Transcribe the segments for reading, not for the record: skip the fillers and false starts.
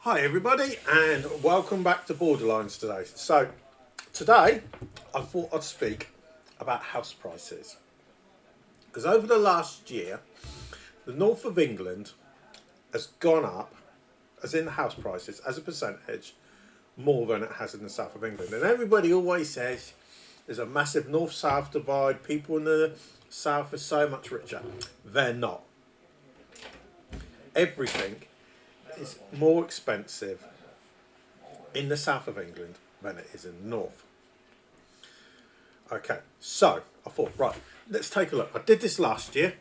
Hi everybody and welcome back to Borderlines today. So today I thought I'd speak about house prices because over the last year the north of England has gone up as in the house prices as a percentage more than it has in the south of England, and everybody always says there's a massive north-south divide, people in the south are so much richer. They're not. Everything is more expensive in the south of England than it is in the north. Okay, so I thought, right, let's take a look. I did this last year.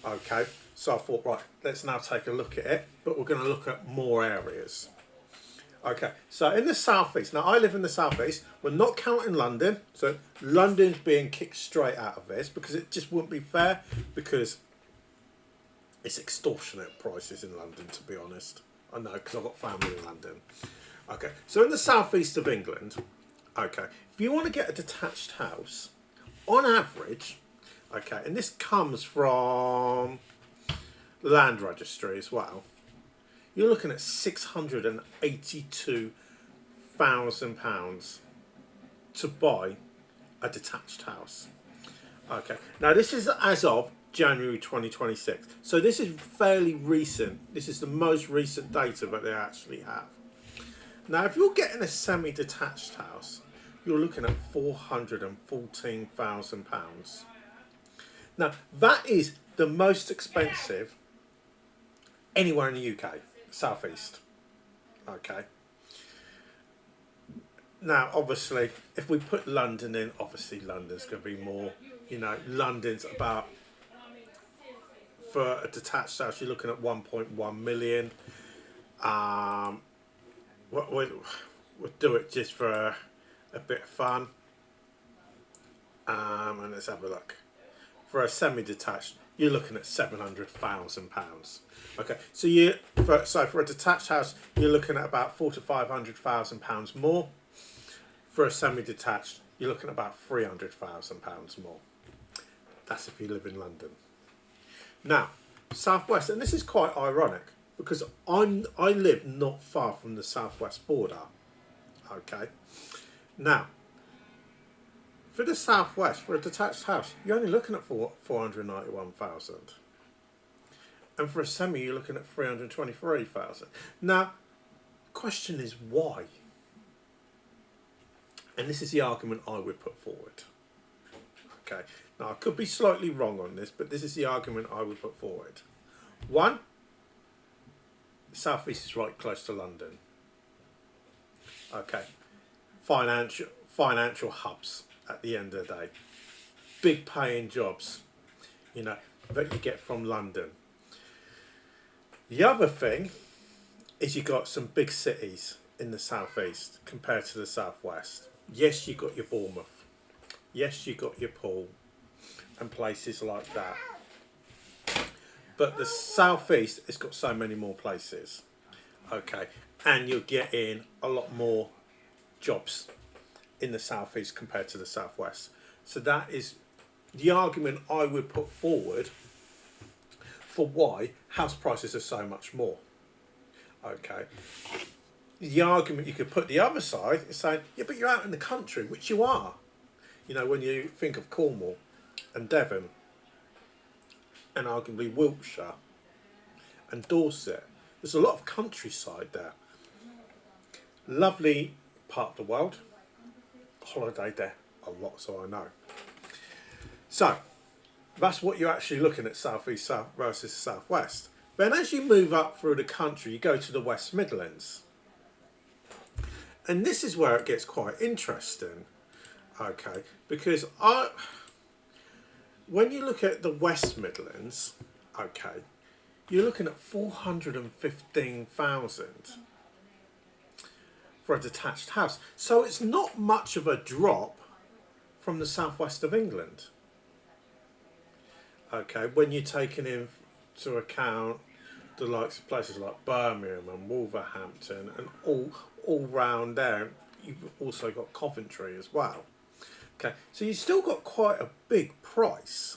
Okay, so I thought, right, let's now take a look at it, but we're going to look at more areas. Okay, so in the southeast, now I live in the southeast, we're not counting London, so London's being kicked straight out of this because it just wouldn't be fair, because it's extortionate prices in London, to be honest. I know, because I've got family in London. Okay, so in the southeast of England, okay, if you want to get a detached house, on average, okay, and this comes from the Land Registry as well, you're looking at £682,000 to buy a detached house. Okay, now this is as of January 2026, so this is fairly recent. This is the most recent data that they actually have. Now, if you're getting a semi-detached house, you're looking at £414,000. Now, that is the most expensive anywhere in the UK, southeast. Okay. Now, obviously, if we put London in, obviously London's going to be more. You know, London's about, for a detached house, you're looking at 1.1 million. We'll do it just for a bit of fun. And let's have a look. For a semi-detached, you're looking at £700,000. Okay, so for a detached house, you're looking at about £400,000 to £500,000 more. For a semi-detached, you're looking at about £300,000 more. That's if you live in London. Now, southwest, and this is quite ironic because I live not far from the southwest border. Okay, now for the southwest, for a detached house, you're only looking at 491,000, and for a semi, you're looking at 323,000. Now, question is why, and this is the argument I would put forward. Okay, now I could be slightly wrong on this, but this is the argument I would put forward. One, the southeast is right close to London. Okay, financial hubs at the end of the day, big paying jobs, you know, that you get from London. The other thing is you got some big cities in the southeast compared to the southwest. Yes, you got your Bournemouth. Yes, you got your Poole and places like that. But the southeast has got so many more places. Okay, and you're getting a lot more jobs in the southeast compared to the southwest. So that is the argument I would put forward for why house prices are so much more. Okay, the argument you could put the other side is saying, yeah, but you're out in the country, which you are. You know, when you think of Cornwall and Devon and arguably Wiltshire and Dorset, there's a lot of countryside there. Lovely part of the world. Holiday there a lot, so I know. So that's what you're actually looking at, southeast south versus southwest. Then as you move up through the country, you go to the West Midlands, and this is where it gets quite interesting. Okay, because when you look at the West Midlands, okay, you're looking at 415,000 for a detached house. So it's not much of a drop from the southwest of England. Okay, when you're taking into account the likes of places like Birmingham and Wolverhampton and all round there, you've also got Coventry as well. Okay, so you've still got quite a big price.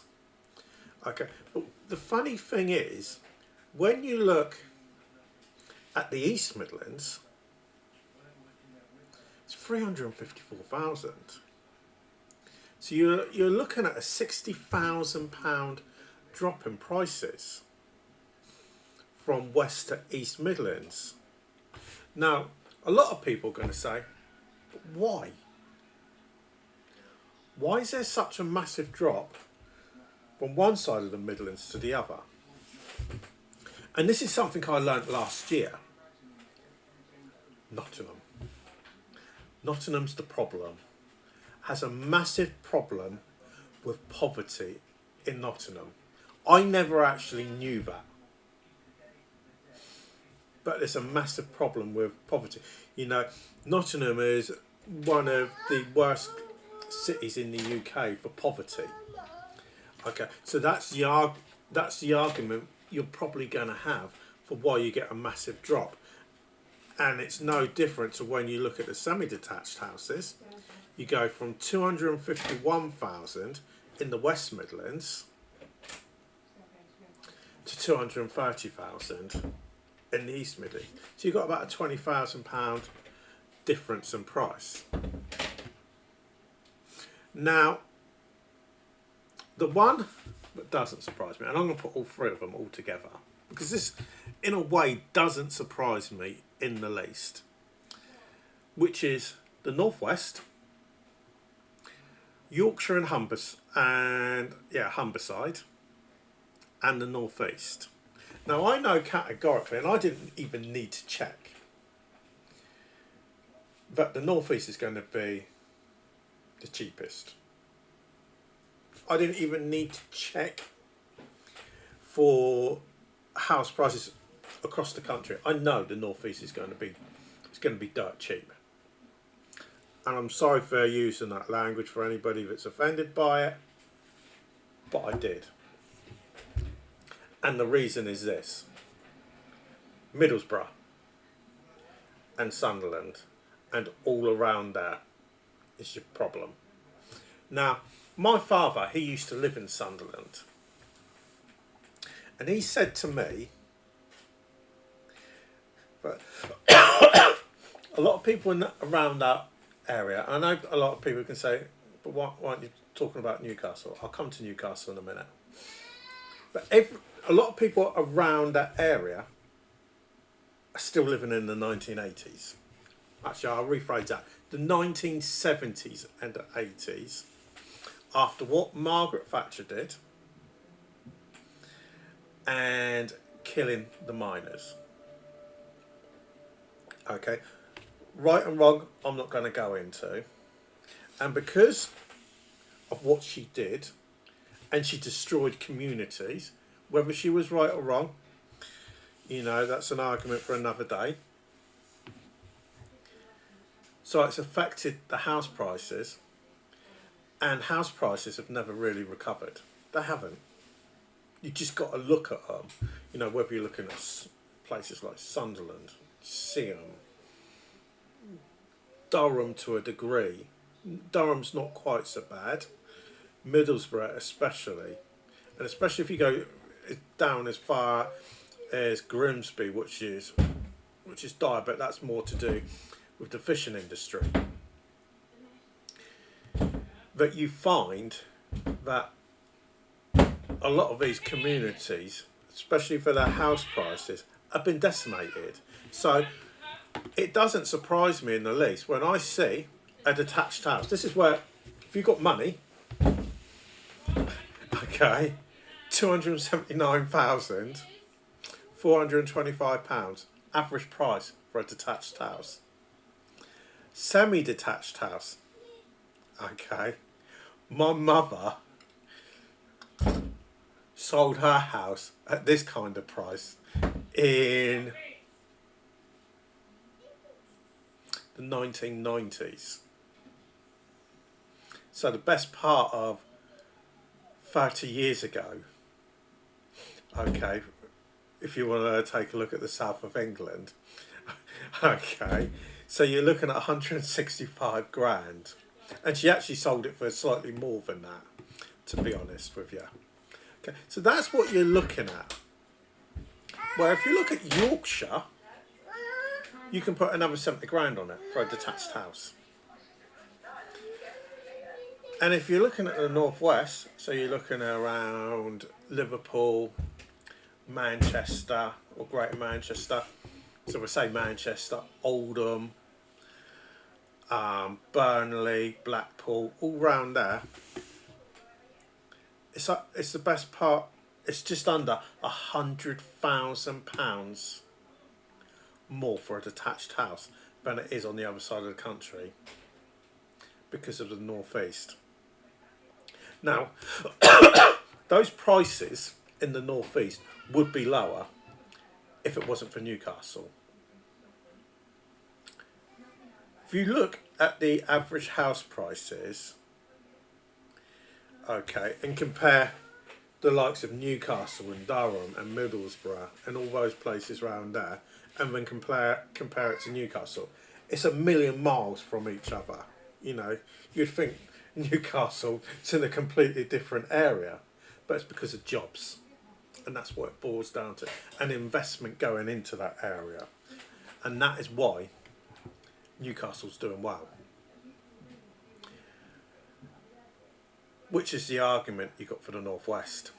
Okay, but the funny thing is, when you look At the East Midlands, it's 354,000. So you're looking at a £60,000 drop in prices from West to East Midlands. Now, a lot of people are going to say, but why? Why is there such a massive drop from one side of the Midlands to the other? And this is something I learnt last year. Nottingham. Nottingham's the problem. Has a massive problem with poverty in Nottingham. I never actually knew that. But there's a massive problem with poverty. You know, Nottingham is one of the worst cities in the UK for poverty. Okay, so that's the argument you're probably going to have for why you get a massive drop. And it's no different to when you look at the semi-detached houses. You go from 251,000 in the West Midlands to 230,000 in the East Midlands. So you've got about a £20,000 difference in price. Now, the one that doesn't surprise me, and I'm going to put all three of them all together, because this, in a way, doesn't surprise me in the least, which is the Northwest, Yorkshire and Humberside, and the Northeast. Now, I know categorically, and I didn't even need to check, that the Northeast is going to be the cheapest. I didn't even need to check for house prices across the country. I know the Northeast is going to be dirt cheap. And I'm sorry for using that language for anybody that's offended by it, but I did. And the reason is this: Middlesbrough and Sunderland and all around there is your problem. Now, my father, he used to live in Sunderland, and he said to me, but a lot of people around that area, and I know a lot of people can say, but why aren't you talking about Newcastle? I'll come to Newcastle in a minute. But a lot of people around that area are still living in the 1980s. Actually, I'll rephrase that. The 1970s and the 80s, after what Margaret Thatcher did and killing the miners. Okay, right and wrong, I'm not going to go into. And because of what she did, and she destroyed communities, whether she was right or wrong, you know, that's an argument for another day. So it's affected the house prices, and house prices have never really recovered. They haven't. You just got to look at them. You know, whether you're looking at places like Sunderland, Seaham, Durham to a degree. Durham's not quite so bad. Middlesbrough especially. And especially if you go down as far as Grimsby, which is dire, but that's more to do with the fishing industry. That you find that a lot of these communities, especially for their house prices, have been decimated. So it doesn't surprise me in the least when I see a detached house. This is where, if you've got money, okay, £279,425 average price for a detached house. Semi-detached house, okay, my mother sold her house at this kind of price in the 1990s. So the best part of 30 years ago, okay, if you want to take a look at the south of England, okay, so you're looking at 165 grand, and she actually sold it for slightly more than that, to be honest with you. Okay, so that's what you're looking at. Where if you look at Yorkshire, you can put another 70 grand on it for a detached house. And if you're looking at the northwest, so you're looking around Liverpool, Manchester, or Greater Manchester, so we say Manchester, Oldham, Burnley, Blackpool, all round there. It's the best part. It's just under £100,000 more for a detached house than it is on the other side of the country because of the northeast. Now, those prices in the northeast would be lower if it wasn't for Newcastle. If you look at the average house prices, okay, and compare the likes of Newcastle and Durham and Middlesbrough and all those places around there, and then compare it to Newcastle, it's a million miles from each other. You know, you'd think Newcastle is in a completely different area, but it's because of jobs, and that's what it boils down to, and investment going into that area, and that is why Newcastle's doing well. Which is the argument you got for the northwest,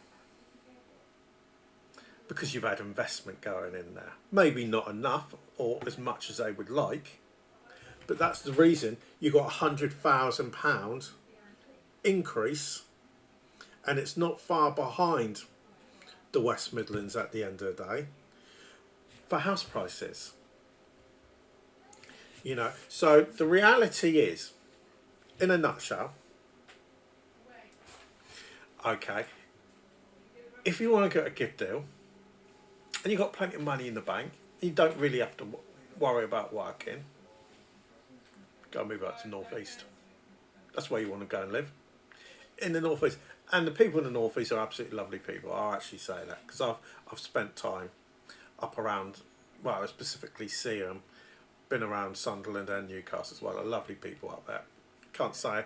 because you've had investment going in there. Maybe not enough or as much as they would like, but that's the reason you got £100,000 increase, and it's not far behind the West Midlands at the end of the day for house prices. You know, so the reality is, in a nutshell, okay, if you want to get a good deal and you've got plenty of money in the bank, you don't really have to worry about working, go move out to the northeast. That's where you want to go and live, in the northeast. And the people in the northeast are absolutely lovely people. I'll actually say that, because I've spent time up around, well, specifically Seaham, been around Sunderland and Newcastle as well. Are lovely people up there. Can't say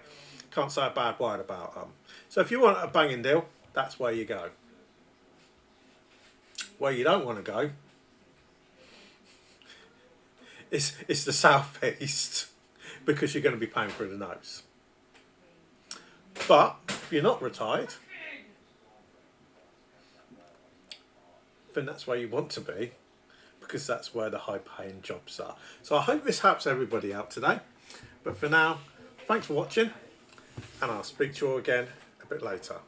a bad word about them. So if you want a banging deal, that's where you go. Where you don't want to go is the southeast, because you're going to be paying through the nose. But if you're not retired, then that's where you want to be, because that's where the high paying jobs are. So I hope this helps everybody out today. But for now, thanks for watching, and I'll speak to you all again a bit later.